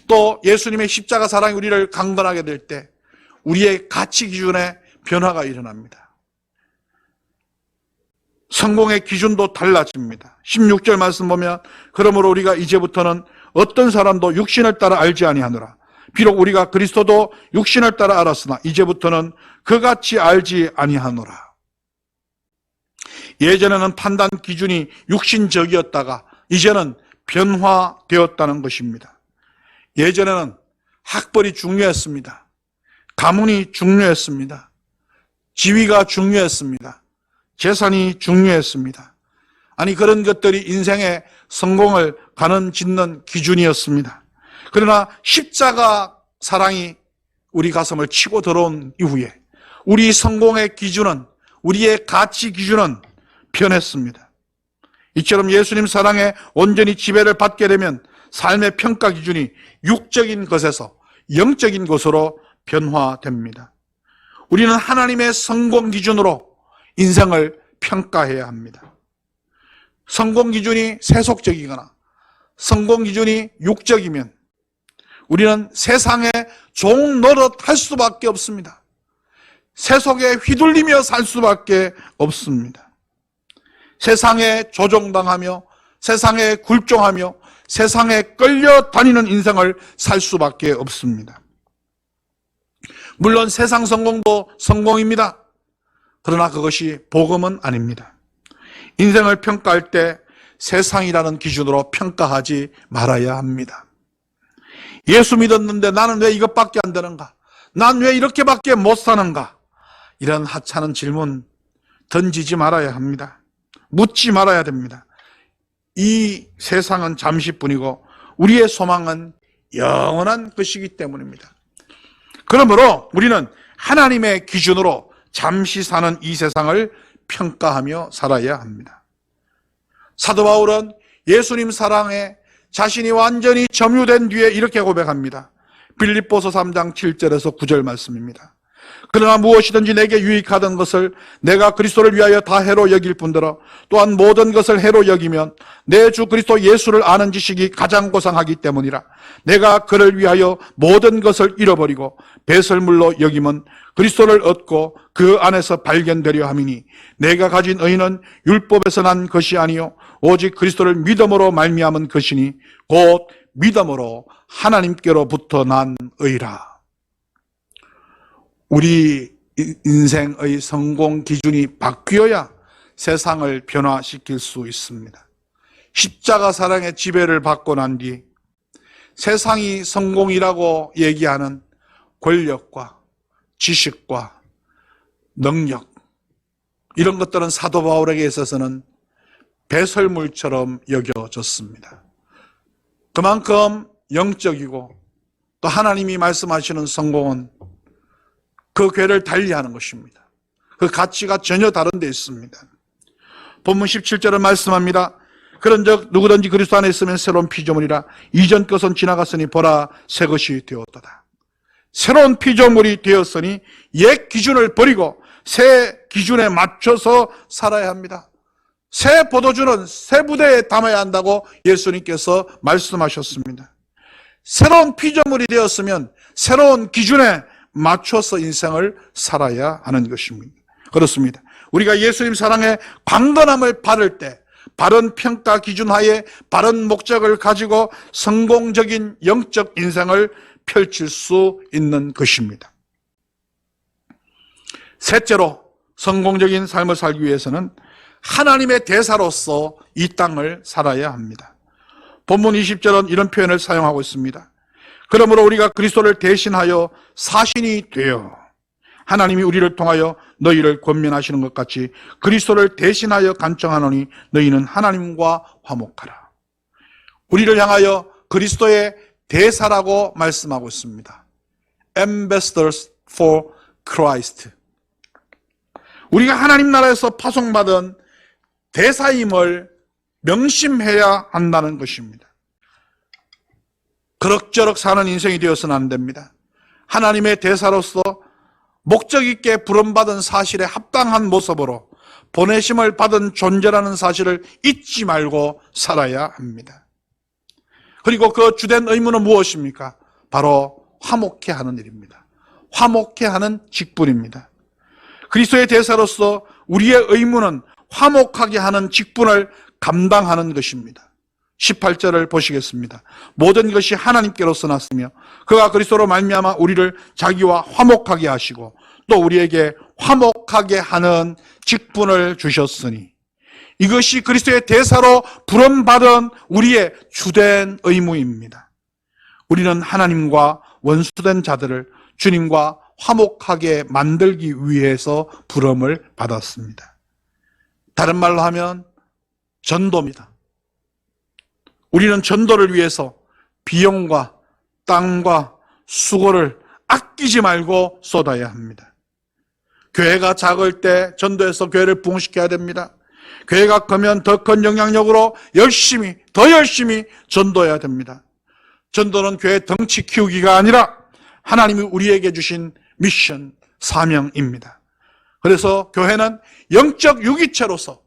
또 예수님의 십자가 사랑이 우리를 강건하게 될 때 우리의 가치 기준에 변화가 일어납니다. 성공의 기준도 달라집니다. 16절 말씀 보면 그러므로 우리가 이제부터는 어떤 사람도 육신을 따라 알지 아니하노라. 비록 우리가 그리스도도 육신을 따라 알았으나 이제부터는 그같이 알지 아니하노라. 예전에는 판단 기준이 육신적이었다가 이제는 변화되었다는 것입니다. 예전에는 학벌이 중요했습니다. 가문이 중요했습니다. 지위가 중요했습니다. 재산이 중요했습니다. 아니, 그런 것들이 인생의 성공을 가늠짓는 기준이었습니다. 그러나 십자가 사랑이 우리 가슴을 치고 들어온 이후에 우리 성공의 기준은, 우리의 가치 기준은 변했습니다. 이처럼 예수님 사랑에 온전히 지배를 받게 되면 삶의 평가 기준이 육적인 것에서 영적인 것으로 변화됩니다. 우리는 하나님의 성공 기준으로 인생을 평가해야 합니다. 성공 기준이 세속적이거나 성공 기준이 육적이면 우리는 세상의 종 노릇 할 수밖에 없습니다. 세속에 휘둘리며 살 수밖에 없습니다. 세상에 조종당하며 세상에 굴종하며 세상에 끌려다니는 인생을 살 수밖에 없습니다. 물론 세상 성공도 성공입니다. 그러나 그것이 복음은 아닙니다. 인생을 평가할 때 세상이라는 기준으로 평가하지 말아야 합니다. 예수 믿었는데 나는 왜 이것밖에 안 되는가? 난 왜 이렇게밖에 못 사는가? 이런 하찮은 질문 던지지 말아야 합니다. 묻지 말아야 됩니다. 이 세상은 잠시뿐이고 우리의 소망은 영원한 것이기 때문입니다. 그러므로 우리는 하나님의 기준으로 잠시 사는 이 세상을 평가하며 살아야 합니다. 사도 바울은 예수님 사랑에 자신이 완전히 점유된 뒤에 이렇게 고백합니다. 빌립보서 3장 7절에서 9절 말씀입니다. 그러나 무엇이든지 내게 유익하던 것을 내가 그리스도를 위하여 다 해로 여길 뿐더러 또한 모든 것을 해로 여기면 내 주 그리스도 예수를 아는 지식이 가장 고상하기 때문이라. 내가 그를 위하여 모든 것을 잃어버리고 배설물로 여기면 그리스도를 얻고 그 안에서 발견되려 함이니 내가 가진 의는 율법에서 난 것이 아니요 오직 그리스도를 믿음으로 말미암은 것이니 곧 믿음으로 하나님께로부터 난 의라. 우리 인생의 성공 기준이 바뀌어야 세상을 변화시킬 수 있습니다. 십자가 사랑의 지배를 받고 난 뒤 세상이 성공이라고 얘기하는 권력과 지식과 능력, 이런 것들은 사도 바울에게 있어서는 배설물처럼 여겨졌습니다. 그만큼 영적이고 또 하나님이 말씀하시는 성공은 그 궤를 달리하는 것입니다. 그 가치가 전혀 다른 데 있습니다. 본문 17절은 말씀합니다. 그런즉 누구든지 그리스도 안에 있으면 새로운 피조물이라. 이전 것은 지나갔으니 보라 새 것이 되었도다. 새로운 피조물이 되었으니 옛 기준을 버리고 새 기준에 맞춰서 살아야 합니다. 새 포도주는 새 부대에 담아야 한다고 예수님께서 말씀하셨습니다. 새로운 피조물이 되었으면 새로운 기준에 맞춰서 인생을 살아야 하는 것입니다. 그렇습니다. 우리가 예수님 사랑의 강건함을 받을 때 바른 평가 기준 하에 바른 목적을 가지고 성공적인 영적 인생을 펼칠 수 있는 것입니다. 셋째로 성공적인 삶을 살기 위해서는 하나님의 대사로서 이 땅을 살아야 합니다. 본문 20절은 이런 표현을 사용하고 있습니다. 그러므로 우리가 그리스도를 대신하여 사신이 되어 하나님이 우리를 통하여 너희를 권면하시는 것 같이 그리스도를 대신하여 간청하노니 너희는 하나님과 화목하라. 우리를 향하여 그리스도의 대사라고 말씀하고 있습니다. Ambassadors for Christ. 우리가 하나님 나라에서 파송받은 대사임을 명심해야 한다는 것입니다. 그럭저럭 사는 인생이 되어서는 안 됩니다. 하나님의 대사로서 목적 있게 부름받은 사실에 합당한 모습으로 보내심을 받은 존재라는 사실을 잊지 말고 살아야 합니다. 그리고 그 주된 의무는 무엇입니까? 바로 화목해 하는 일입니다. 화목해 하는 직분입니다. 그리스도의 대사로서 우리의 의무는 화목하게 하는 직분을 감당하는 것입니다. 18절을 보시겠습니다. 모든 것이 하나님께로서 났으며 그가 그리스도로 말미암아 우리를 자기와 화목하게 하시고 또 우리에게 화목하게 하는 직분을 주셨으니 이것이 그리스도의 대사로 부름받은 우리의 주된 의무입니다. 우리는 하나님과 원수된 자들을 주님과 화목하게 만들기 위해서 부름을 받았습니다. 다른 말로 하면 전도입니다. 우리는 전도를 위해서 비용과 땅과 수고를 아끼지 말고 쏟아야 합니다. 교회가 작을 때 전도해서 교회를 부흥시켜야 됩니다. 교회가 크면 더 큰 영향력으로 더 열심히 전도해야 됩니다. 전도는 교회 덩치 키우기가 아니라 하나님이 우리에게 주신 미션, 사명입니다. 그래서 교회는 영적 유기체로서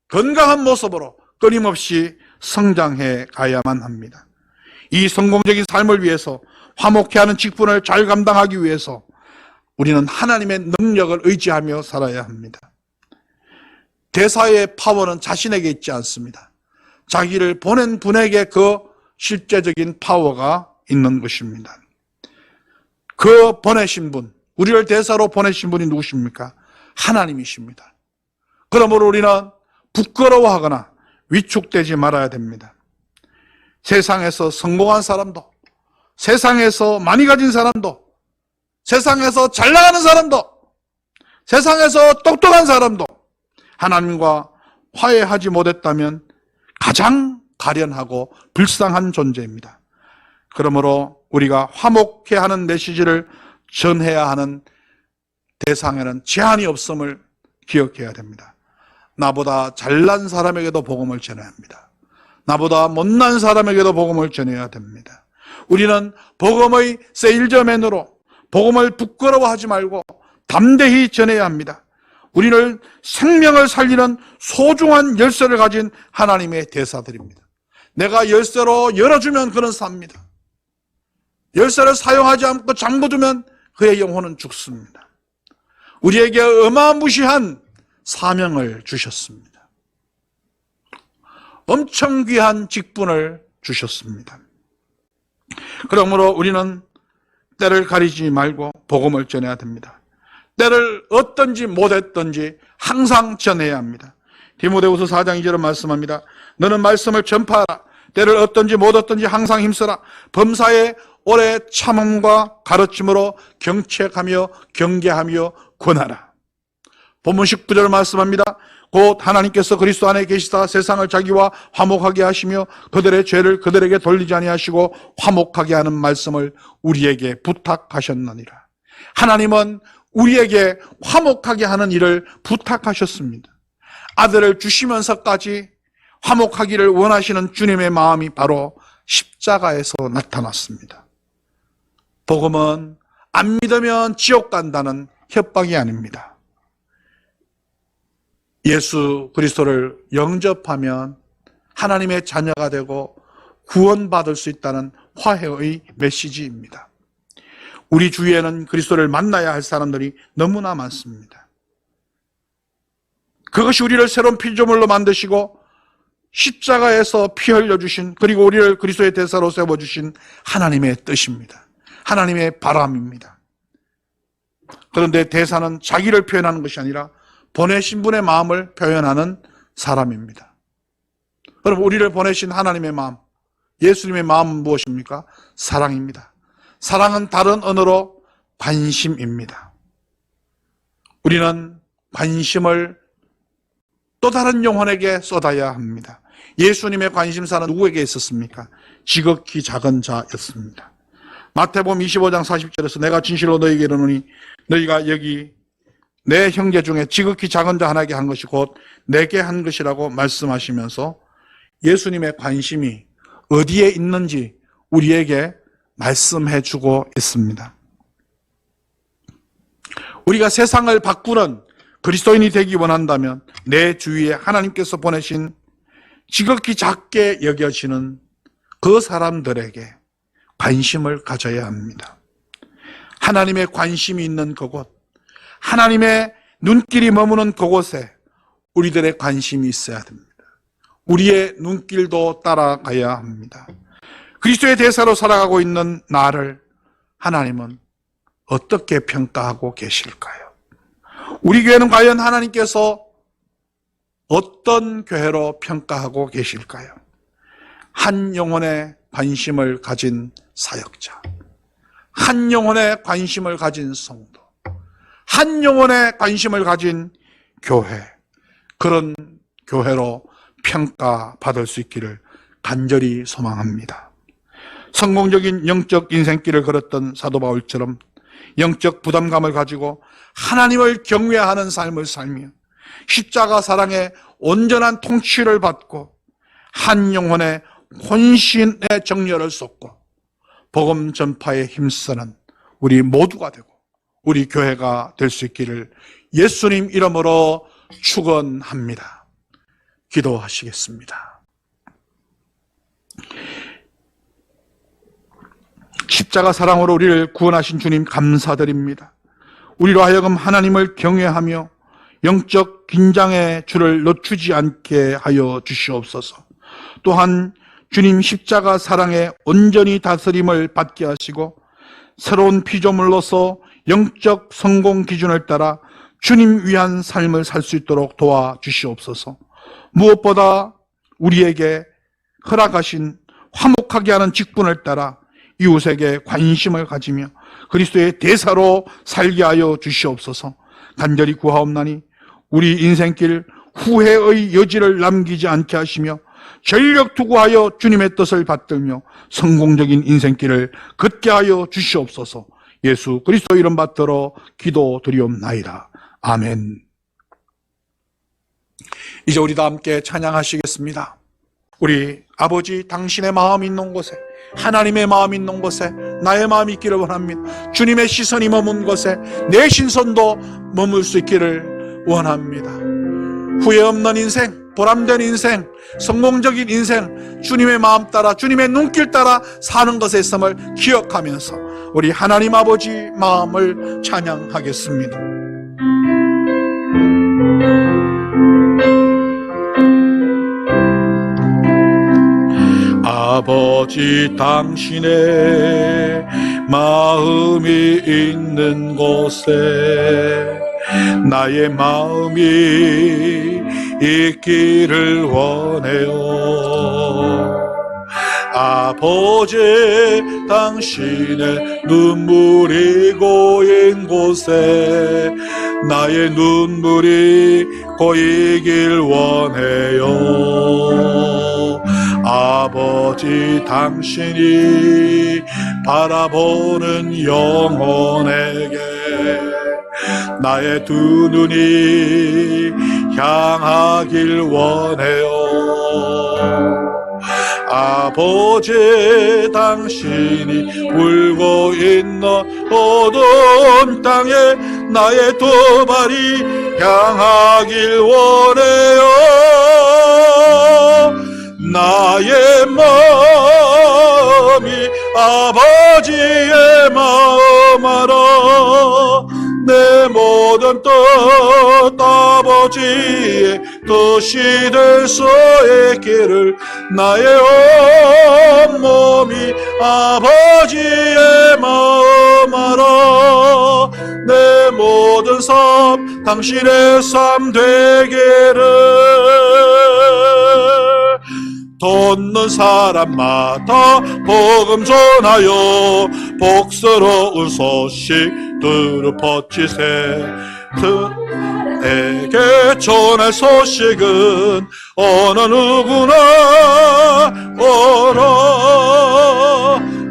건강한 모습으로 끊임없이 성장해 가야만 합니다. 이 성공적인 삶을 위해서 화목해 하는 직분을 잘 감당하기 위해서 우리는 하나님의 능력을 의지하며 살아야 합니다. 대사의 파워는 자신에게 있지 않습니다. 자기를 보낸 분에게 그 실제적인 파워가 있는 것입니다. 그 보내신 분, 우리를 대사로 보내신 분이 누구십니까? 하나님이십니다. 그러므로 우리는 부끄러워하거나 위축되지 말아야 됩니다. 세상에서 성공한 사람도, 세상에서 많이 가진 사람도, 세상에서 잘 나가는 사람도, 세상에서 똑똑한 사람도 하나님과 화해하지 못했다면 가장 가련하고 불쌍한 존재입니다. 그러므로 우리가 화목해 하는 메시지를 전해야 하는 대상에는 제한이 없음을 기억해야 됩니다. 나보다 잘난 사람에게도 복음을 전해야 합니다. 나보다 못난 사람에게도 복음을 전해야 됩니다. 우리는 복음의 세일즈맨으로 복음을 부끄러워하지 말고 담대히 전해야 합니다. 우리는 생명을 살리는 소중한 열쇠를 가진 하나님의 대사들입니다. 내가 열쇠로 열어주면 그는 삽니다. 열쇠를 사용하지 않고 잠궈두면 그의 영혼은 죽습니다. 우리에게 어마무시한 사명을 주셨습니다. 엄청 귀한 직분을 주셨습니다. 그러므로 우리는 때를 가리지 말고 복음을 전해야 됩니다. 때를 어떤지 못했던지 항상 전해야 합니다. 디모데후서 4장 2절은 말씀합니다. 너는 말씀을 전파하라. 때를 얻든지 못 얻든지 항상 힘쓰라. 범사에 오래 참음과 가르침으로 경책하며 경계하며 권하라. 본문 19절 말씀합니다. 곧 하나님께서 그리스도 안에 계시다 세상을 자기와 화목하게 하시며 그들의 죄를 그들에게 돌리지 아니하시고 화목하게 하는 말씀을 우리에게 부탁하셨느니라. 하나님은 우리에게 화목하게 하는 일을 부탁하셨습니다. 아들을 주시면서까지 화목하기를 원하시는 주님의 마음이 바로 십자가에서 나타났습니다. 복음은 안 믿으면 지옥 간다는 협박이 아닙니다. 예수 그리스도를 영접하면 하나님의 자녀가 되고 구원받을 수 있다는 화해의 메시지입니다. 우리 주위에는 그리스도를 만나야 할 사람들이 너무나 많습니다. 그것이 우리를 새로운 피조물로 만드시고 십자가에서 피 흘려주신, 그리고 우리를 그리스도의 대사로 세워주신 하나님의 뜻입니다. 하나님의 바람입니다. 그런데 대사는 자기를 표현하는 것이 아니라 보내신 분의 마음을 표현하는 사람입니다. 여러분, 우리를 보내신 하나님의 마음, 예수님의 마음은 무엇입니까? 사랑입니다. 사랑은 다른 언어로 관심입니다. 우리는 관심을 또 다른 영혼에게 쏟아야 합니다. 예수님의 관심사는 누구에게 있었습니까? 지극히 작은 자였습니다. 마태복음 25장 40절에서 내가 진실로 너희에게 이르노니 너희가 여기 내 형제 중에 지극히 작은 자 하나에게 한 것이 곧 내게 한 것이라고 말씀하시면서 예수님의 관심이 어디에 있는지 우리에게 말씀해 주고 있습니다. 우리가 세상을 바꾸는 그리스도인이 되기 원한다면 내 주위에 하나님께서 보내신 지극히 작게 여겨지는 그 사람들에게 관심을 가져야 합니다. 하나님의 관심이 있는 그곳, 하나님의 눈길이 머무는 그곳에 우리들의 관심이 있어야 됩니다. 우리의 눈길도 따라가야 합니다. 그리스도의 대사로 살아가고 있는 나를 하나님은 어떻게 평가하고 계실까요? 우리 교회는 과연 하나님께서 어떤 교회로 평가하고 계실까요? 한 영혼에 관심을 가진 사역자, 한 영혼에 관심을 가진 성도, 한 영혼에 관심을 가진 교회, 그런 교회로 평가받을 수 있기를 간절히 소망합니다. 성공적인 영적 인생길을 걸었던 사도 바울처럼 영적 부담감을 가지고 하나님을 경외하는 삶을 살며 십자가 사랑의 온전한 통치를 받고 한 영혼의 혼신의 정열을 쏟고 복음 전파에 힘쓰는 우리 모두가 되고 우리 교회가 될 수 있기를 예수님 이름으로 축원합니다. 기도하시겠습니다. 십자가 사랑으로 우리를 구원하신 주님 감사드립니다. 우리로 하여금 하나님을 경외하며 영적 긴장의 줄을 늦추지 않게 하여 주시옵소서. 또한 주님 십자가 사랑에 온전히 다스림을 받게 하시고 새로운 피조물로서 영적 성공 기준을 따라 주님 위한 삶을 살 수 있도록 도와주시옵소서. 무엇보다 우리에게 허락하신 화목하게 하는 직분을 따라 이웃에게 관심을 가지며 그리스도의 대사로 살게 하여 주시옵소서. 간절히 구하옵나니 우리 인생길 후회의 여지를 남기지 않게 하시며 전력 투구하여 주님의 뜻을 받들며 성공적인 인생길을 걷게 하여 주시옵소서. 예수 그리스도 이름 받들어 기도드리옵나이다. 아멘. 이제 우리 다 함께 찬양하시겠습니다. 우리 아버지, 당신의 마음이 있는 곳에, 하나님의 마음이 있는 곳에 나의 마음이 있기를 원합니다. 주님의 시선이 머문 곳에 내 신선도 머물 수 있기를 원합니다. 후회 없는 인생, 보람된 인생, 성공적인 인생, 주님의 마음 따라, 주님의 눈길 따라 사는 것에 있음을 기억하면서 우리 하나님 아버지 마음을 찬양하겠습니다. 아버지, 당신의 마음이 있는 곳에 나의 마음이 있기를 원해요. 아버지, 당신의 눈물이 고인 곳에 나의 눈물이 고이길 원해요. 아버지, 당신이 바라보는 영혼에게 나의 두 눈이 향하길 원해요. 아버지, 당신이 울고 있는 어두운 땅에 나의 두 발이 향하길 원해요. 나의 마음이 아버지의 마음 알아. 내 모든 뜻 아버지의 뜻이 될 수 있기를 나의 온몸이 아버지의 마음 알아. 내 모든 삶 당신의 삶 되기를 돕는 사람마다 복음 전하여 복스러운 소식 두루 퍼지세. 그에게 전할 소식은 어느 누구나 오라.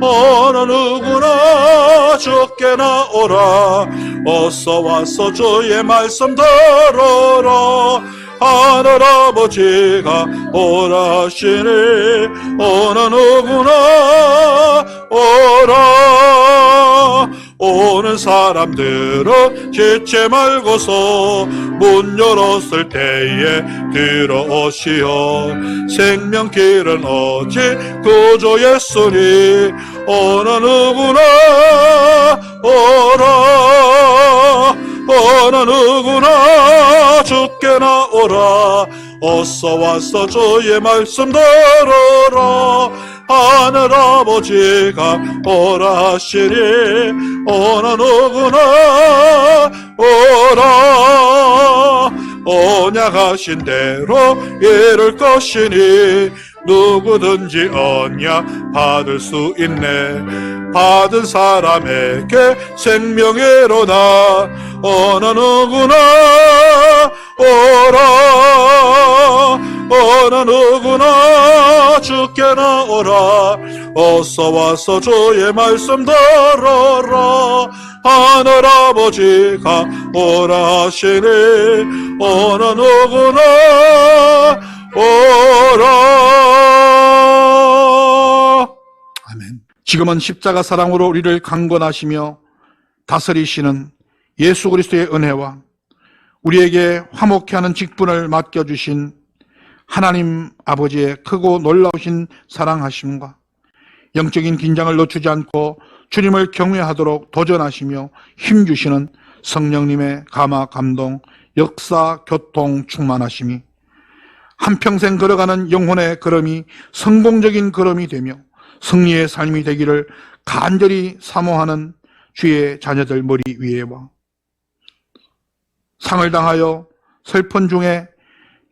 어느 누구나 주께나 오라. 어서 와서 주의 말씀 들어라. 하늘 아버지가 오라 하시니 어느 누구나 오라. 오는 사람들은 지체 말고서 문 열었을 때에 들어오시어 생명길은 오직 구주 예수니 어느 누구나 오라. 어느 누구나 주께나 오라. 어서 와서 주의 말씀 들어라. 하늘 아버지가 오라 하시니 어느 누구나 오라. 언약하신 대로 이룰 것이니 누구든지 언약 받을 수 있네. 받은 사람에게 생명이로다. 어느 누구나 오라. 어느 누구나 주께나 오라. 어서 와서 주의 말씀 들어라. 하늘 아버지가 오라 하시니 어느 누구나 오라. 아멘. 지금은 십자가 사랑으로 우리를 강권하시며 다스리시는 예수 그리스도의 은혜와 우리에게 화목케 하는 직분을 맡겨주신 하나님 아버지의 크고 놀라우신 사랑하심과 영적인 긴장을 늦추지 않고 주님을 경외하도록 도전하시며 힘주시는 성령님의 감화, 감동, 역사, 교통, 충만하심이 한평생 걸어가는 영혼의 걸음이 성공적인 걸음이 되며 승리의 삶이 되기를 간절히 사모하는 주의 자녀들 머리 위에와 상을 당하여 슬픈 중에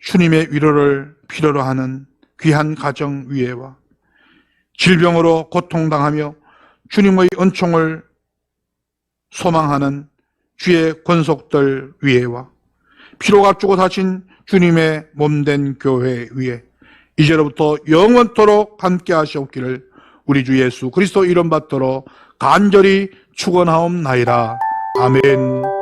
주님의 위로를 필요로 하는 귀한 가정 위에와 질병으로 고통당하며 주님의 은총을 소망하는 주의 권속들 위에와 피로가 죽어 사신 주님의 몸된 교회 위에 이제로부터 영원토록 함께 하시옵기를 우리 주 예수 그리스도 이름 받들어 간절히 축원하옵나이다. 아멘.